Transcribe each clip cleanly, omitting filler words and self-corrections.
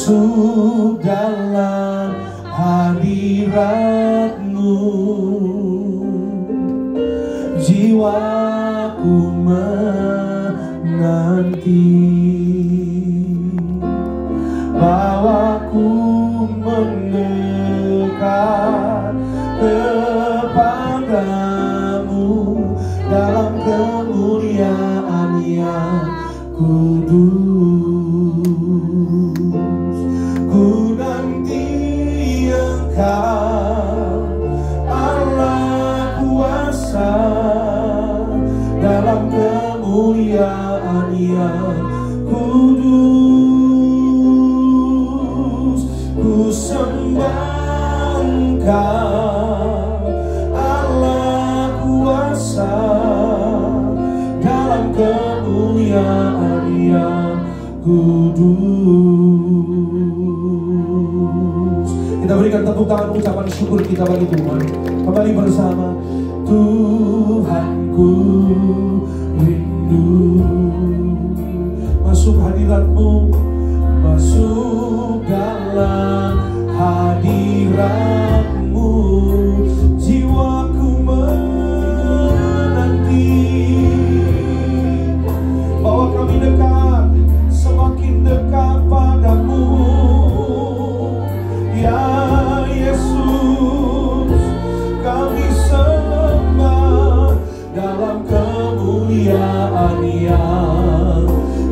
masuk dalam hadirat-Mu. Jiwaku menanti, bawaku mendekat kepadamu dalam kemuliaan yang kudus. Ku nanti Engkau, Allah kuasa, dalam kemuliaan yang kudus. Ku sembah Engkau, Allah kuasa, dalam kemuliaan yang kudus. Kita berikan tepuk tangan ucapan syukur kita bagi Tuhan. Kembali bersama. Tuhanku rindu masuk hadirat-Mu, masuk dalam hadirat-Mu. Jiwaku menanti, bawa kami dekat, semakin dekat padamu, ya Yesus. Kami sembah dalam kemuliaan yang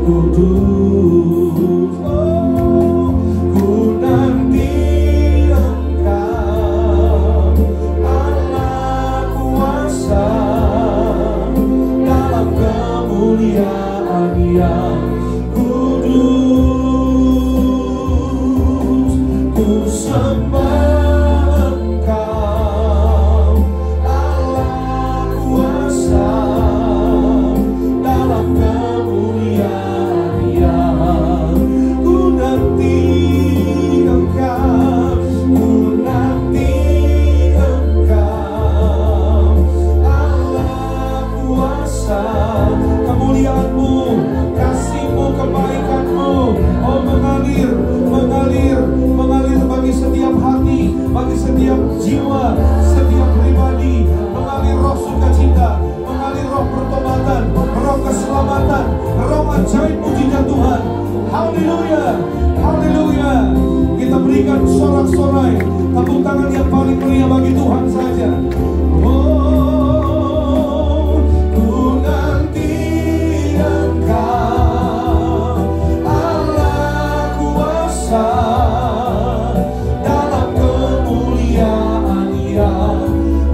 kudus. Oh, ku nanti Engkau, Allah kuasa, dalam kemuliaan yang kudus. Ku sembah bagi setiap jiwa, setiap pribadi, mengalir roh sukacita, mengalir roh pertobatan, roh keselamatan, roh ajaib mujizat Tuhan. Haleluya, haleluya. Kita berikan sorak-sorai, tepuk tangan yang paling meriah bagi Tuhan saja. Oh, ku nanti Engkau, Allah kuasa,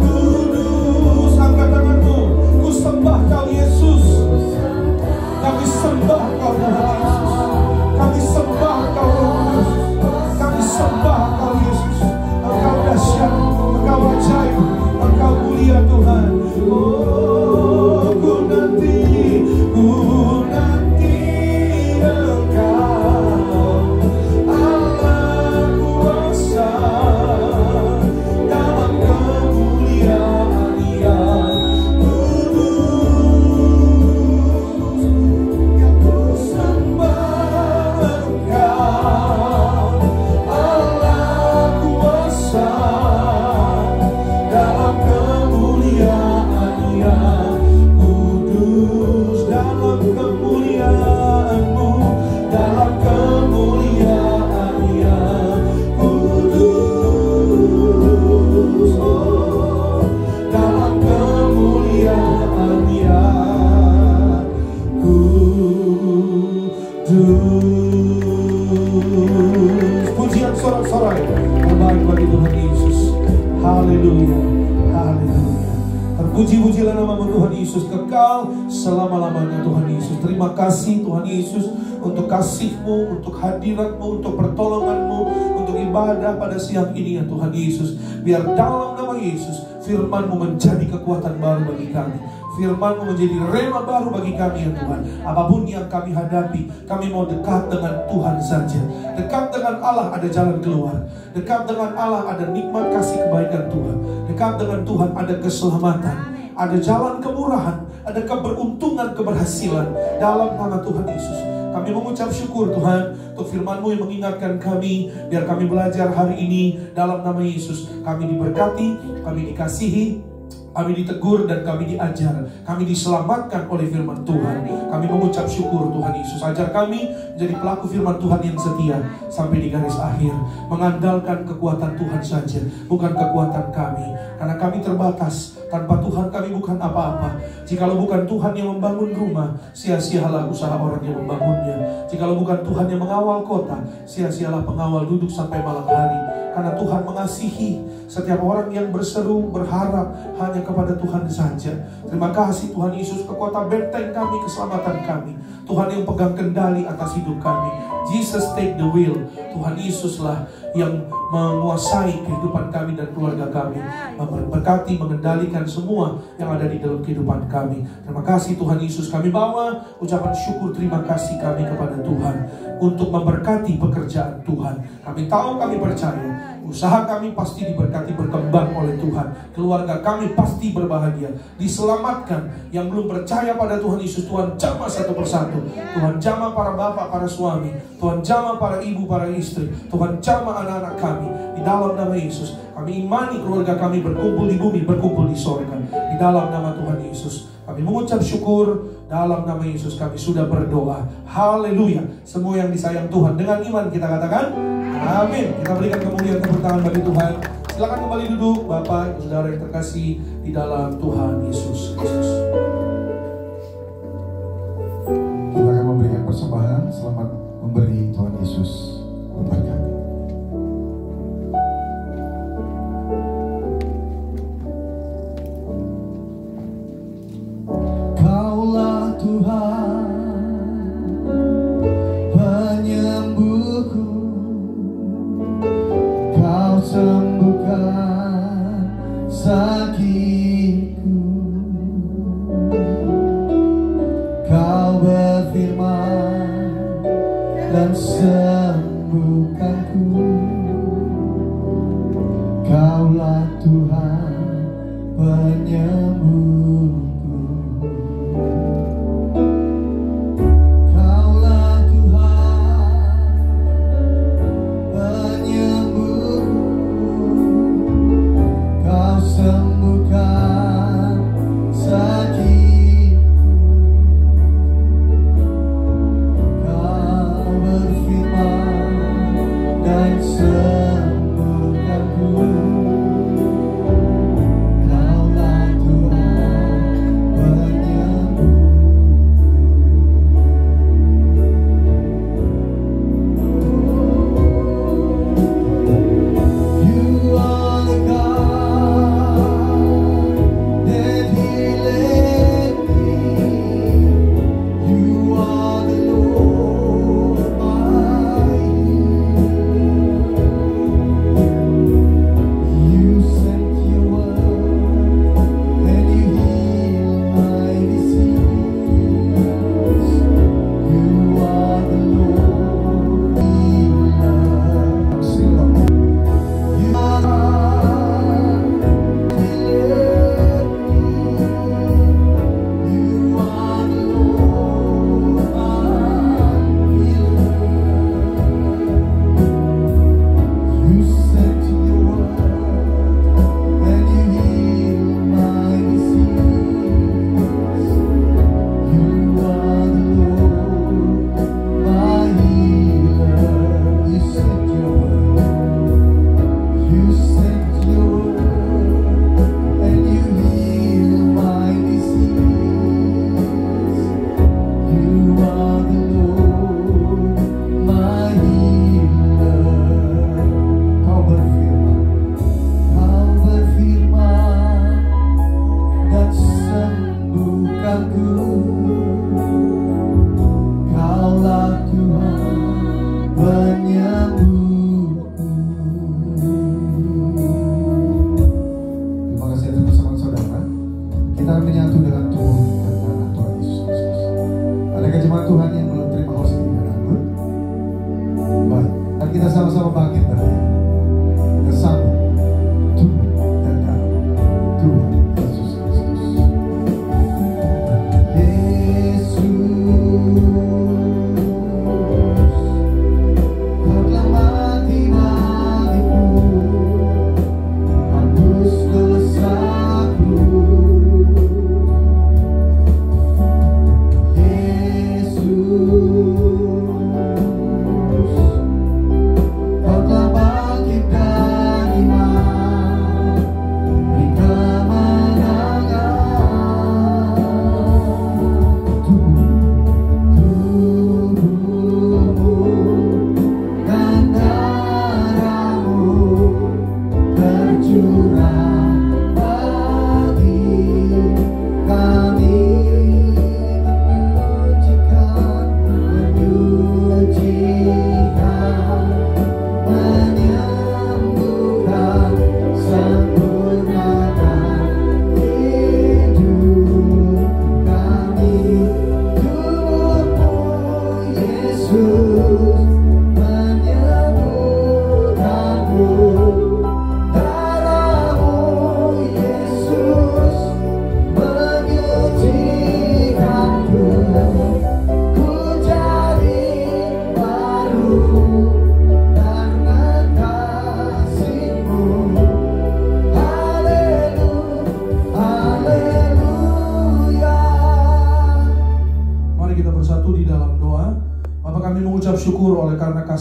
kudus. Angkat tanganmu. Ku sembah Kau Yesus. Kami sembah Kau Tuhan Yesus. Kami sembah Kau Yesus. Kami sembah Kau Yesus. Engkau dahsyat, Engkau ajaib, Engkau mulia Tuhan. Oh, ku nanti Engkau, Allah kuasa, dalam kemuliaan yang kudus. Ku sembah Engkau, Allah kuasa, dalam kemuliaan yang kudus. Dalam kemuliaan-Mu, dalam kemuliaan yang kudus. Oh, dalam kemuliaan yang kudus. Pujian sorak-sorai terbaik bagi Tuhan Yesus. Haleluya, haleluya. Terpuji-pujilah nama-Mu Tuhan Yesus, kekal selama-lamanya Tuhan Yesus. Terima kasih Tuhan Yesus untuk kasih-Mu, untuk hadirat-Mu, untuk pertolongan-Mu, untuk ibadah pada siang ini ya Tuhan Yesus. Biar dalam nama Yesus firman-Mu menjadi kekuatan baru bagi kami. Firman-Mu menjadi rema baru bagi kami ya Tuhan. Apapun yang kami hadapi, kami mau dekat dengan Tuhan saja. Dekat dengan Allah ada jalan keluar. Dekat dengan Allah ada nikmat kasih kebaikan Tuhan. Dekat dengan Tuhan ada keselamatan, ada jalan kemurahan, ada keberuntungan, keberhasilan dalam nama Tuhan Yesus. Kami mengucap syukur Tuhan untuk firman-Mu yang mengingatkan kami, biar kami belajar hari ini dalam nama Yesus. Kami diberkati, kami dikasihi, kami ditegur dan kami diajar, kami diselamatkan oleh firman Tuhan. Kami mengucap syukur Tuhan Yesus. Ajar kami menjadi pelaku firman Tuhan yang setia sampai di garis akhir, mengandalkan kekuatan Tuhan saja, bukan kekuatan kami. Karena kami terbatas, tanpa Tuhan kami bukan apa-apa. Jikalau bukan Tuhan yang membangun rumah, sia-sialah usaha orang yang membangunnya. Jikalau bukan Tuhan yang mengawal kota, sia-sialah pengawal duduk sampai malam hari. Karena Tuhan mengasihi setiap orang yang berseru, berharap hanya kepada Tuhan saja. Terima kasih Tuhan Yesus, kekuatan benteng kami, keselamatan kami. Tuhan yang pegang kendali atas hidup kami. Jesus take the wheel. Tuhan Yesuslah yang menguasai kehidupan kami dan keluarga kami, memberkati, mengendalikan semua yang ada di dalam kehidupan kami. Terima kasih Tuhan Yesus. Kami bawa ucapan syukur terima kasih kami kepada Tuhan untuk memberkati pekerjaan Tuhan. Kami tahu, kami percaya usaha kami pasti diberkati, berkembang oleh Tuhan. Keluarga kami pasti berbahagia, diselamatkan. Yang belum percaya pada Tuhan Yesus, Tuhan jamah satu persatu. Tuhan jamah para bapak, para suami. Tuhan jamah para ibu, para istri. Tuhan jamah anak-anak kami. Di dalam nama Yesus, kami imani keluarga kami berkumpul di bumi, berkumpul di sorga. Di dalam nama Tuhan Yesus, kami mengucap syukur. Dalam nama Yesus kami sudah berdoa. Haleluya. Semua yang disayang Tuhan dengan iman kita katakan amin. Kita berikan kemuliaan, tepuk tangan bagi Tuhan. Silakan kembali duduk Bapak, Ibu, Saudara yang terkasih di dalam Tuhan Yesus Kristus. Kita akan memberikan persembahan. Selamat memberi. Tuhan Yesus memberkati. Kaulah Tuhan penyembuhku, Kau sembuhkan sakitku. Kau berfirman dan sembuhkanku. Kaulah Tuhan penyembuhku.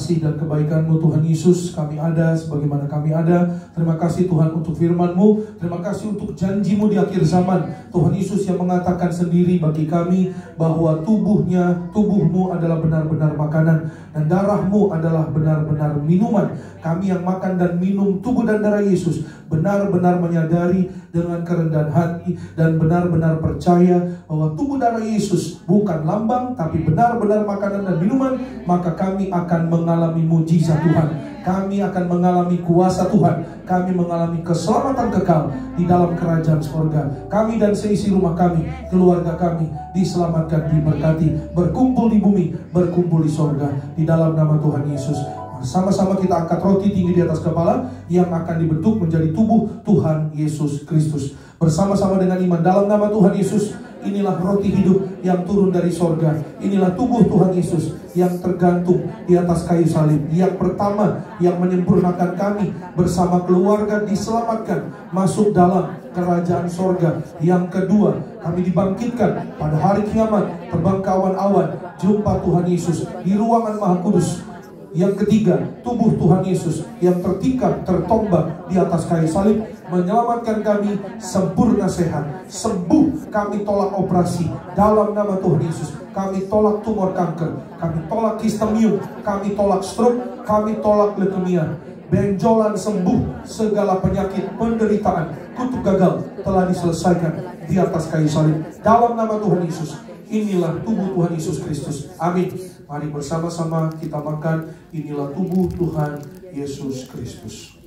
kasih dan kebaikan-Mu Tuhan Yesus, kami ada sebagaimana kami ada. Terima kasih Tuhan untuk firman-Mu. Terima kasih untuk janji-Mu di akhir zaman, Tuhan Yesus, yang mengatakan sendiri bagi kami bahwa tubuh-Mu adalah benar-benar makanan dan darah-Mu adalah benar-benar minuman. Kami yang makan dan minum tubuh dan darah Yesus benar-benar menyadari dengan kerendahan hati dan benar-benar percaya bahwa tubuh darah Yesus bukan lambang tapi benar-benar makanan dan minuman. Maka kami akan mengalami mujizat Tuhan, kami akan mengalami kuasa Tuhan, kami mengalami keselamatan kekal di dalam kerajaan surga. Kami dan seisi rumah kami, keluarga kami diselamatkan, diberkati, berkumpul di bumi, berkumpul di surga di dalam nama Tuhan Yesus. Sama-sama kita angkat roti tinggi di atas kepala yang akan dibentuk menjadi tubuh Tuhan Yesus Kristus. Bersama-sama dengan iman dalam nama Tuhan Yesus, inilah roti hidup yang turun dari sorga. Inilah tubuh Tuhan Yesus yang tergantung di atas kayu salib. Yang pertama yang menyempurnakan kami bersama keluarga diselamatkan masuk dalam kerajaan sorga. Yang kedua, kami dibangkitkan pada hari kiamat, terbang ke awan-awan, jumpa Tuhan Yesus di ruangan Maha Kudus. Yang ketiga, tubuh Tuhan Yesus yang tertikam, tertombak di atas kayu salib menyelamatkan kami sempurna sehat, sembuh. Kami tolak operasi dalam nama Tuhan Yesus. Kami tolak tumor kanker, kami tolak kistemium, kami tolak stroke, kami tolak leukemia. Benjolan sembuh, segala penyakit, penderitaan, kutuk gagal telah diselesaikan di atas kayu salib dalam nama Tuhan Yesus. Inilah tubuh Tuhan Yesus Kristus. Amin. Mari bersama-sama kita makan. Inilah tubuh Tuhan Yesus Kristus.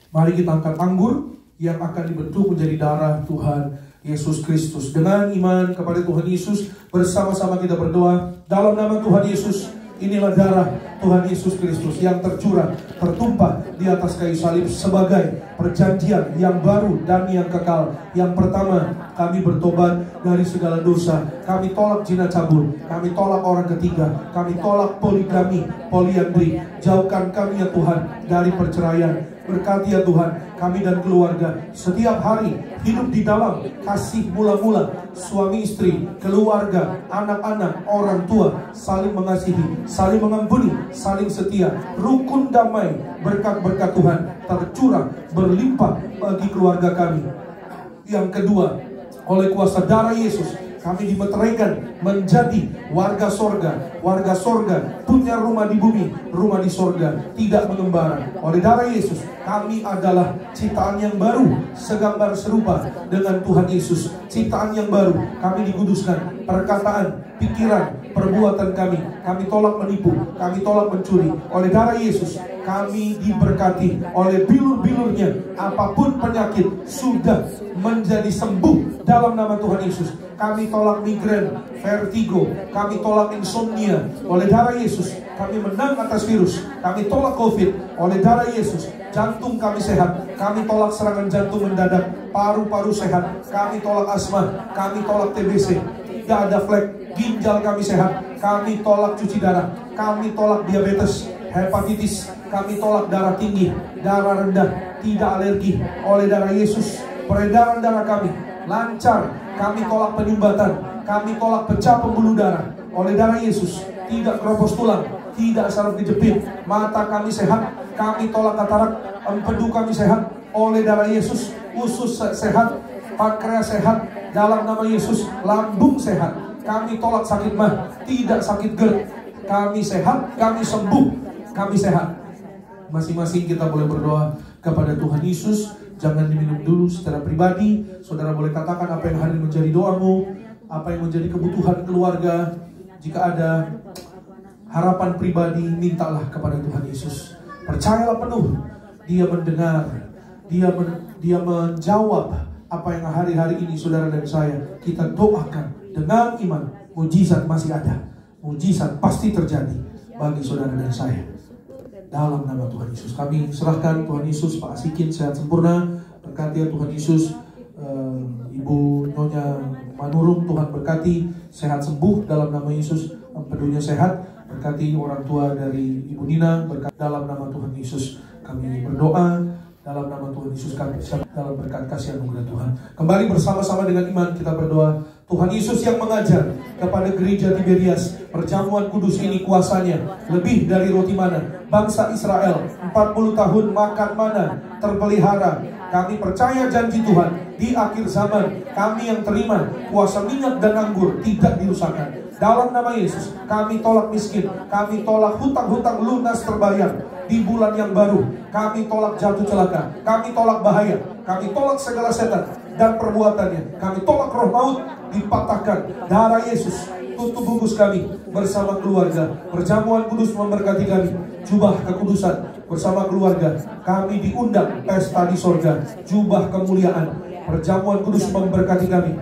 Mari kita angkat anggur yang akan dibentuk menjadi darah Tuhan Yesus Kristus. Dengan iman kepada Tuhan Yesus, bersama-sama kita berdoa dalam nama Tuhan Yesus. Inilah darah Tuhan Yesus Kristus yang tercurah, tertumpah di atas kayu salib sebagai perjanjian yang baru dan yang kekal. Yang pertama, kami bertobat dari segala dosa. Kami tolak zina cabul, kami tolak orang ketiga, kami tolak poligami, poliandri. Jauhkan kami ya Tuhan dari perceraian. Berkati ya Tuhan kami dan keluarga setiap hari hidup di dalam kasih mula-mula, suami istri, keluarga, anak-anak, orang tua, saling mengasihi, saling mengampuni, saling setia, rukun damai. Berkat-berkat Tuhan tercurah berlimpah bagi keluarga kami. Yang kedua, oleh kuasa darah Yesus kami dimeteraikan menjadi warga sorga. Warga sorga punya rumah di bumi, rumah di sorga, tidak mengembara. Oleh darah Yesus kami adalah ciptaan yang baru, segambar serupa dengan Tuhan Yesus. Ciptaan yang baru, kami dikuduskan. Perkataan, pikiran, perbuatan kami tolak menipu, kami tolak mencuri. Oleh darah Yesus kami diberkati. Oleh bilur-bilurnya apapun penyakit sudah menjadi sembuh dalam nama Tuhan Yesus. Kami tolak migrain, vertigo, kami tolak insomnia. Oleh darah Yesus kami menang atas virus. Kami tolak COVID. Oleh darah Yesus jantung kami sehat. Kami tolak serangan jantung mendadak. Paru-paru sehat. Kami tolak asma. Kami tolak TBC. Tidak ada flek. Ginjal kami sehat. Kami tolak cuci darah. Kami tolak diabetes, hepatitis. Kami tolak darah tinggi, darah rendah, tidak alergi. Oleh darah Yesus peredaran darah kami lancar. Kami tolak penyumbatan, kami tolak pecah pembuluh darah. Oleh darah Yesus tidak keropos tulang, tidak saraf kejepit. Mata kami sehat, kami tolak katarak. Empedu kami sehat. Oleh darah Yesus usus sehat, pankreas sehat dalam nama Yesus. Lambung sehat. Kami tolak sakit mah, tidak sakit GERD. Kami sehat, kami sembuh, kami sehat. Masing-masing kita boleh berdoa kepada Tuhan Yesus. Jangan diminum dulu secara pribadi. Saudara boleh katakan apa yang hari ini menjadi doamu, apa yang menjadi kebutuhan keluarga. Jika ada harapan pribadi, mintalah kepada Tuhan Yesus. Percayalah penuh, Dia mendengar, Dia menjawab apa yang hari-hari ini saudara dan saya kita doakan dengan iman. Mujizat masih ada, mujizat pasti terjadi bagi saudara dan saya. Dalam nama Tuhan Yesus kami serahkan Tuhan Yesus, Pak Asikin sehat sempurna. Berkati ya Tuhan Yesus. Ibu Nyonya Manurung Tuhan berkati sehat sembuh dalam nama Yesus. empedunya sehat. Berkati orang tua dari Ibu Nina, berkat dalam nama Tuhan Yesus kami berdoa. Dalam nama Tuhan Yesus kami dalam berkat kasih anugerah Tuhan. Kembali bersama-sama dengan iman kita berdoa. Tuhan Yesus yang mengajar kepada gereja Tiberias, perjamuan kudus ini kuasanya lebih dari roti mana. Bangsa Israel 40 tahun makan mana, terpelihara. Kami percaya janji Tuhan di akhir zaman kami yang terima kuasa minyak dan anggur tidak dirusakkan. Dalam nama Yesus kami tolak miskin, kami tolak hutang-hutang lunas terbayar. Di bulan yang baru kami tolak jatuh celaka, kami tolak bahaya, kami tolak segala setan dan perbuatannya, kami tolak roh maut, dipatahkan darah Yesus. Tutup bungkus kami bersama keluarga. Perjamuan kudus memberkati kami. Jubah kekudusan bersama keluarga. Kami diundang pesta di sorga. Jubah kemuliaan. Perjamuan kudus memberkati kami.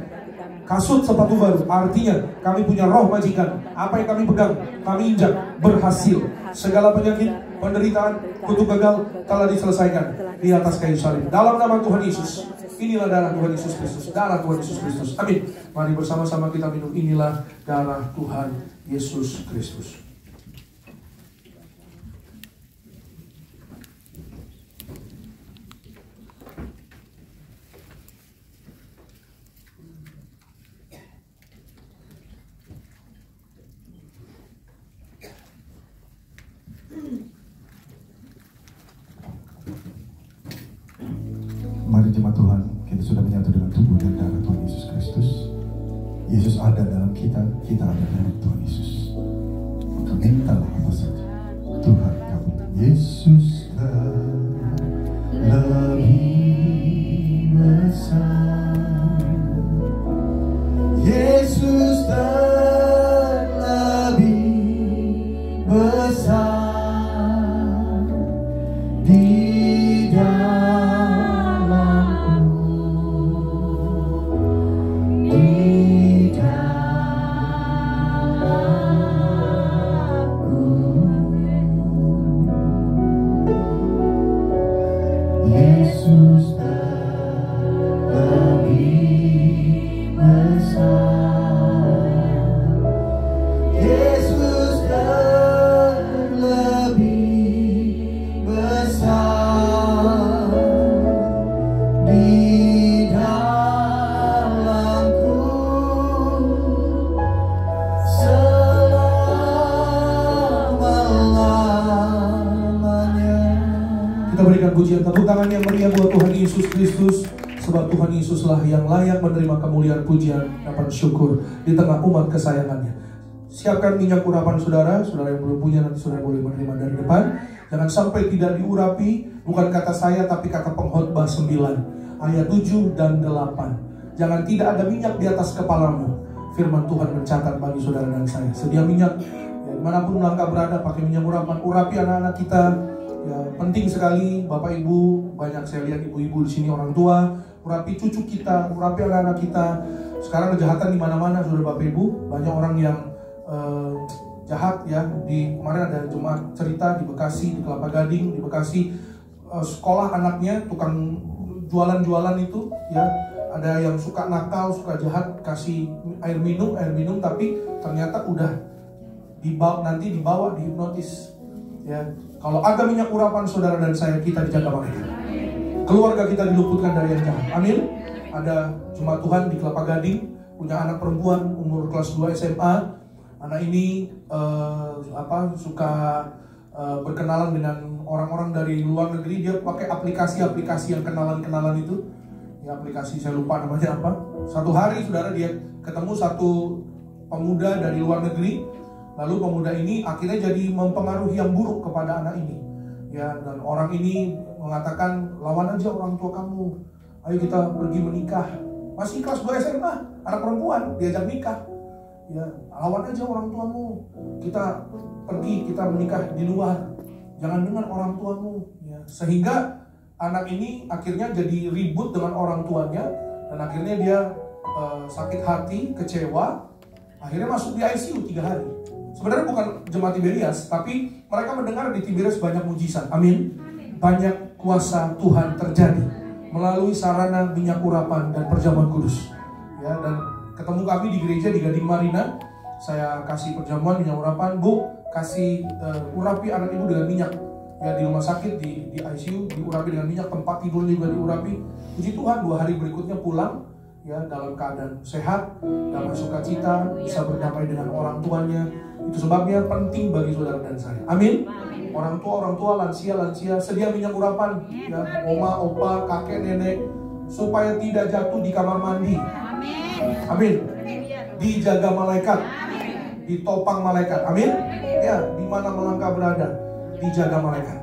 Kasut sepatu baru, artinya kami punya roh majikan. Apa yang kami pegang, kami injak, berhasil. Segala penyakit, penderitaan, kutuk gagal telah diselesaikan di atas kayu salib. Dalam nama Tuhan Yesus. Inilah darah Tuhan Yesus Kristus. Darah Tuhan Yesus Kristus. Amin. Mari bersama-sama kita minum. Inilah darah Tuhan Yesus Kristus. Mari jemaat Tuhan, kita sudah menyatu dengan tubuh dan darah Tuhan Yesus Kristus. Yesus ada dalam kita, kita ada dalam Tuhan Yesus. Maka mintalah apa saja, Tuhan kabul. Yesus lebih besar, Yesus lebih besar di pujian tepuk tangan yang meriah buat Tuhan Yesus Kristus, sebab Tuhan Yesuslah yang layak menerima kemuliaan, pujian, dan syukur di tengah umat kesayangannya. Siapkan minyak urapan saudara yang belum punya nanti saudara boleh menerima dari depan. Jangan sampai tidak diurapi, bukan kata saya tapi kata pengkhotbah 9 ayat 7 dan 8. Jangan tidak ada minyak di atas kepalamu. Firman Tuhan mencatat bagi saudara dan saya. Sedia minyak, ya, dimanapun langkah berada pakai minyak urapan, urapi anak-anak kita. Ya, penting sekali Bapak Ibu, banyak saya lihat ibu-ibu di sini orang tua, urapi cucu kita, urapi anak-anak kita. Sekarang kejahatan di mana-mana, saudara Bapak Ibu, banyak orang yang jahat ya. Kemarin ada jemaat cerita di Bekasi, di Kelapa Gading, di Bekasi, sekolah anaknya tukang jualan-jualan itu ya. Ada yang suka nakal, suka jahat, kasih air minum, tapi ternyata udah dibawa dihipnotis. Ya, kalau ada minyak urapan saudara dan saya, kita dijaga mereka. Keluarga kita diluputkan dari yang jahat. Amin. Ada jemaat Tuhan di Kelapa Gading punya anak perempuan umur kelas 2 SMA. Anak ini suka berkenalan dengan orang-orang dari luar negeri. Dia pakai aplikasi yang kenalan-kenalan itu. Ya, aplikasi saya lupa namanya apa. Satu hari saudara dia ketemu satu pemuda dari luar negeri. Lalu pemuda ini akhirnya jadi mempengaruhi yang buruk kepada anak ini. Ya, dan orang ini mengatakan, lawan aja orang tua kamu. Ayo kita pergi menikah. Masih kelas 2 SMA, anak perempuan diajak nikah. Ya, lawan aja orang tuamu. Kita pergi, kita menikah di luar. Jangan dengan orang tuamu. Ya, sehingga anak ini akhirnya jadi ribut dengan orang tuanya. Dan akhirnya dia sakit hati, kecewa. Akhirnya masuk di ICU 3 hari. Sebenarnya bukan jemaat Tiberias, tapi mereka mendengar di Tiberias banyak mujizat. Amin. Banyak kuasa Tuhan terjadi melalui sarana minyak urapan dan perjamuan kudus. Ya, dan ketemu kami di gereja di Gading Marina. saya kasih perjamuan minyak urapan. Bu, kasih urapi anak ibu dengan minyak. Ya, di rumah sakit, di ICU diurapi dengan minyak, tempat tidur juga diurapi. Puji Tuhan, 2 hari berikutnya pulang ya dalam keadaan sehat, damai sukacita, bisa berdamai dengan orang tuanya. Itu sebabnya penting bagi saudara dan saya. Amin. Orang tua, lansia sedia minyak urapan ya, oma, opa, kakek, nenek, supaya tidak jatuh di kamar mandi. Amin. Dijaga malaikat, ditopang malaikat. Amin. Ya, di mana melangkah berada, dijaga malaikat.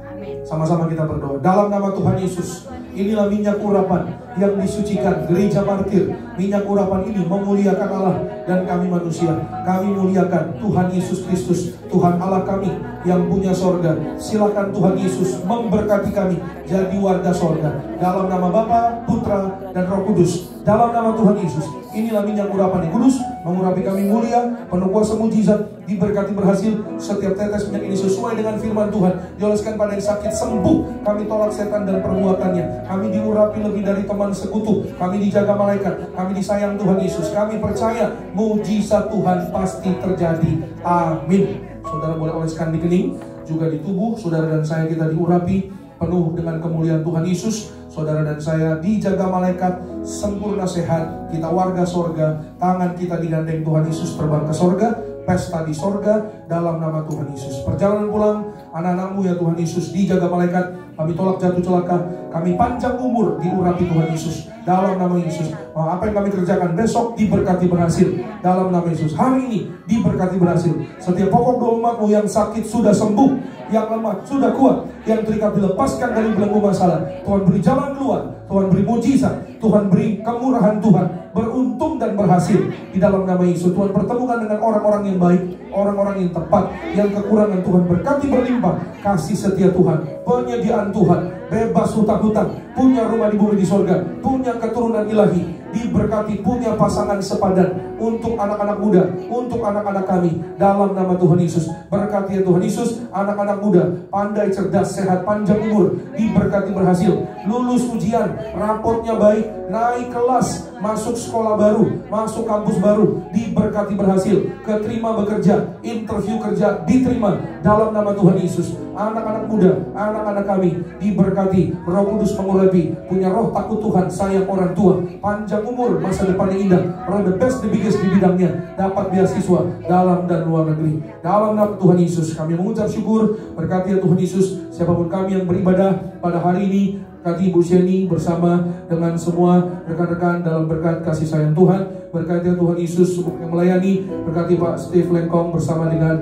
Sama-sama kita berdoa. Dalam nama Tuhan Yesus, inilah minyak urapan yang disucikan gereja martir. Minyak urapan ini memuliakan Allah dan kami manusia. Kami muliakan Tuhan Yesus Kristus, Tuhan Allah kami yang punya sorga. Silakan Tuhan Yesus memberkati kami jadi warga sorga. Dalam nama Bapa, Putra, dan Roh Kudus. Dalam nama Tuhan Yesus, inilah minyak urapan yang kudus, mengurapi kami mulia, penuh kuasa mujizat, diberkati berhasil. Setiap tetes minyak ini sesuai dengan firman Tuhan, dioleskan pada yang sakit sembuh. Kami tolak setan dan perbuatannya. Kami diurapi lebih dari teman sekutu. Kami dijaga malaikat. Kami disayang Tuhan Yesus. Kami percaya mujizat Tuhan pasti terjadi. Amin. Saudara boleh oleskan di kening, juga di tubuh. Saudara dan saya kita diurapi penuh dengan kemuliaan Tuhan Yesus. Saudara dan saya dijaga malaikat, sempurna sehat. Kita warga sorga, tangan kita digandeng Tuhan Yesus terbang ke sorga. Pesta di sorga dalam nama Tuhan Yesus. Perjalanan pulang anak-anakmu ya Tuhan Yesus dijaga malaikat. Kami tolak jatuh celaka. Kami panjang umur diurapi Tuhan Yesus dalam nama Yesus. Apa yang kami kerjakan besok diberkati berhasil dalam nama Yesus. Hari ini diberkati berhasil. Setiap pokok doa umatmu yang sakit sudah sembuh, yang lemah sudah kuat, yang terikat dilepaskan dari belenggu masalah. Tuhan beri jalan keluar, Tuhan beri mujizat, Tuhan beri kemurahan Tuhan, beruntung dan berhasil di dalam nama Yesus. Tuhan pertemukan dengan orang-orang yang baik, orang-orang yang tepat, yang kekurangan Tuhan berkati berlimpah. Kasih setia Tuhan, penyediaan Tuhan, bebas hutang-hutang, punya rumah di bumi di sorga, punya keturunan ilahi, diberkati, punya pasangan sepadan untuk anak-anak muda, untuk anak-anak kami dalam nama Tuhan Yesus. Berkati ya Tuhan Yesus, anak-anak muda pandai, cerdas, sehat, panjang umur, diberkati berhasil, lulus ujian, raportnya baik, naik kelas, masuk sekolah baru, masuk kampus baru, diberkati berhasil, keterima bekerja, interview kerja diterima dalam nama Tuhan Yesus. Anak-anak muda, anak-anak kami diberkati, Roh Kudus mengurapi, punya roh takut Tuhan, sayang orang tua, panjang umur, masa depan yang indah, roh the best, the biggest di bidangnya, dapat beasiswa dalam dan luar negeri. Dalam nama Tuhan Yesus kami mengucap syukur. Berkati ya Tuhan Yesus siapapun kami yang beribadah pada hari ini. Berkati Ibu Sheni bersama dengan semua rekan-rekan dalam berkat kasih sayang Tuhan. Berkati ya Tuhan Yesus semua yang melayani. Berkati Pak Steve Lengkong bersama dengan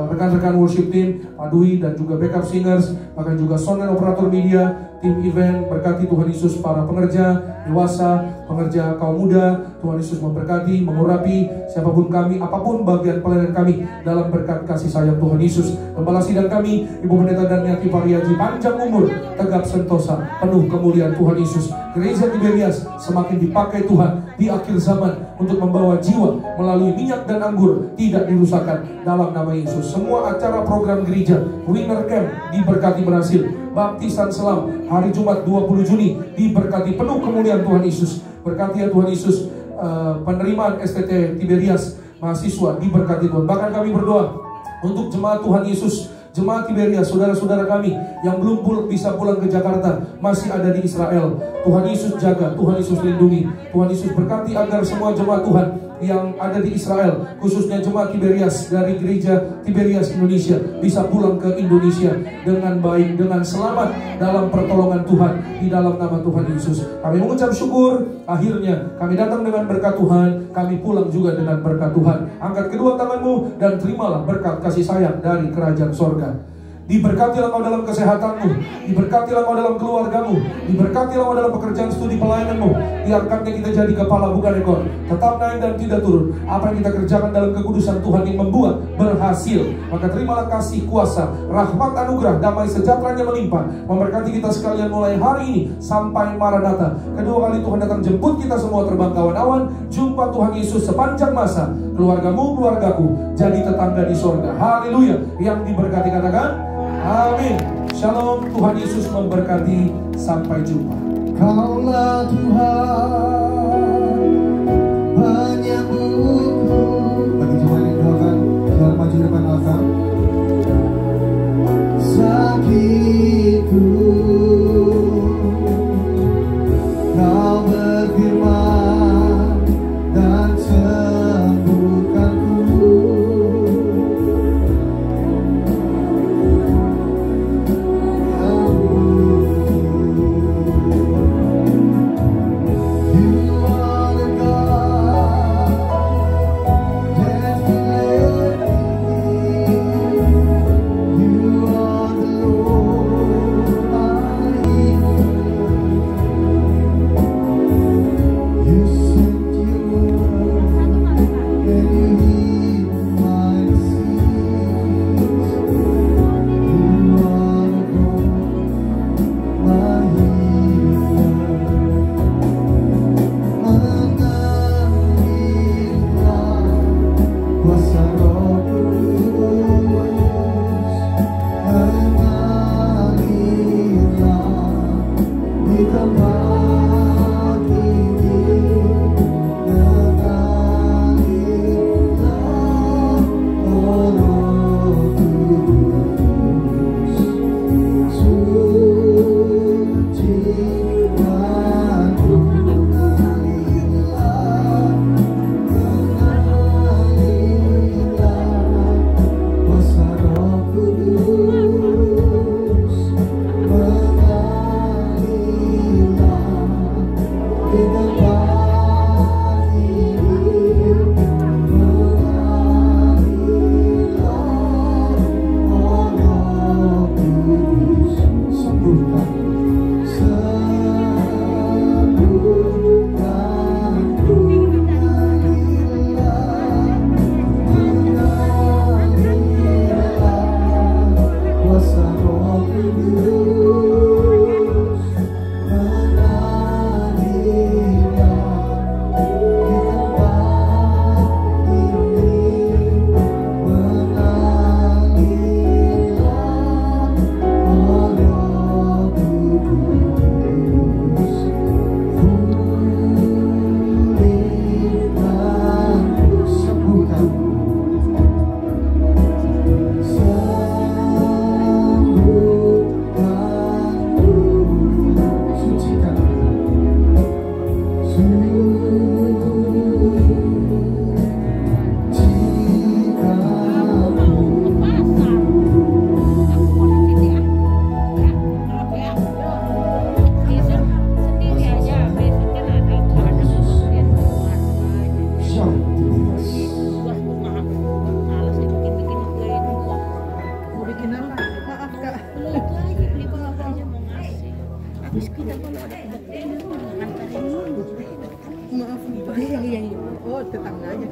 rekan-rekan worship team, Pak Dwi dan juga backup singers, bahkan juga sound dan operator media, tim event. Berkati Tuhan Yesus para pengerja dewasa, pengerja kaum muda. Tuhan Yesus memberkati, mengurapi siapapun kami, apapun bagian pelayanan kami dalam berkat kasih sayang Tuhan Yesus. Gembala sidang kami, Ibu Pendeta Darniati Pariaji, panjang umur, tegap sentosa, penuh kemuliaan Tuhan Yesus. Gereja Tiberias semakin dipakai Tuhan di akhir zaman untuk membawa jiwa melalui minyak dan anggur, tidak dirusakkan dalam nama Yesus. Semua acara program gereja, Winter Camp diberkati berhasil. Baptisan Selam hari Jumat 20 Juni diberkati, penuh kemuliaan Tuhan Yesus. Berkati ya Tuhan Yesus penerimaan STT Tiberias mahasiswa diberkati Tuhan. Bahkan kami berdoa untuk jemaat Tuhan Yesus, jemaat Tiberias, saudara-saudara kami yang belum bisa pulang ke Jakarta, masih ada di Israel. Tuhan Yesus jaga, Tuhan Yesus lindungi, Tuhan Yesus berkati agar semua jemaat Tuhan yang ada di Israel, khususnya jemaat Tiberias dari gereja Tiberias Indonesia, bisa pulang ke Indonesia dengan baik, dengan selamat dalam pertolongan Tuhan di dalam nama Tuhan Yesus. Kami mengucap syukur, akhirnya kami datang dengan berkat Tuhan, kami pulang juga dengan berkat Tuhan. Angkat kedua tanganmu dan terimalah berkat kasih sayang dari kerajaan sorga. Diberkatilah kau dalam kesehatanmu, diberkatilah kau dalam keluargamu, diberkatilah kau dalam pekerjaan studi pelayananmu. Diangkatnya kita jadi kepala bukan ekor, tetap naik dan tidak turun. Apa yang kita kerjakan dalam kekudusan Tuhan yang membuat berhasil. Maka terimalah kasih, kuasa, rahmat, anugerah, damai sejahteranya melimpah, memberkati kita sekalian mulai hari ini sampai Maranatha. Kedua kali Tuhan datang jemput kita semua terbang ke awan-awan. Jumpa Tuhan Yesus sepanjang masa. Keluargamu, keluargaku jadi tetangga di sorga. Haleluya. Yang diberkati katakan amin. Shalom, Tuhan Yesus memberkati. Sampai jumpa. Kaulah Tuhan penyembuhku. Bagi Tuhan yang Terus kita kalau ada kebetulan antarin dulu. Maaf, iya. Oh, tetangganya.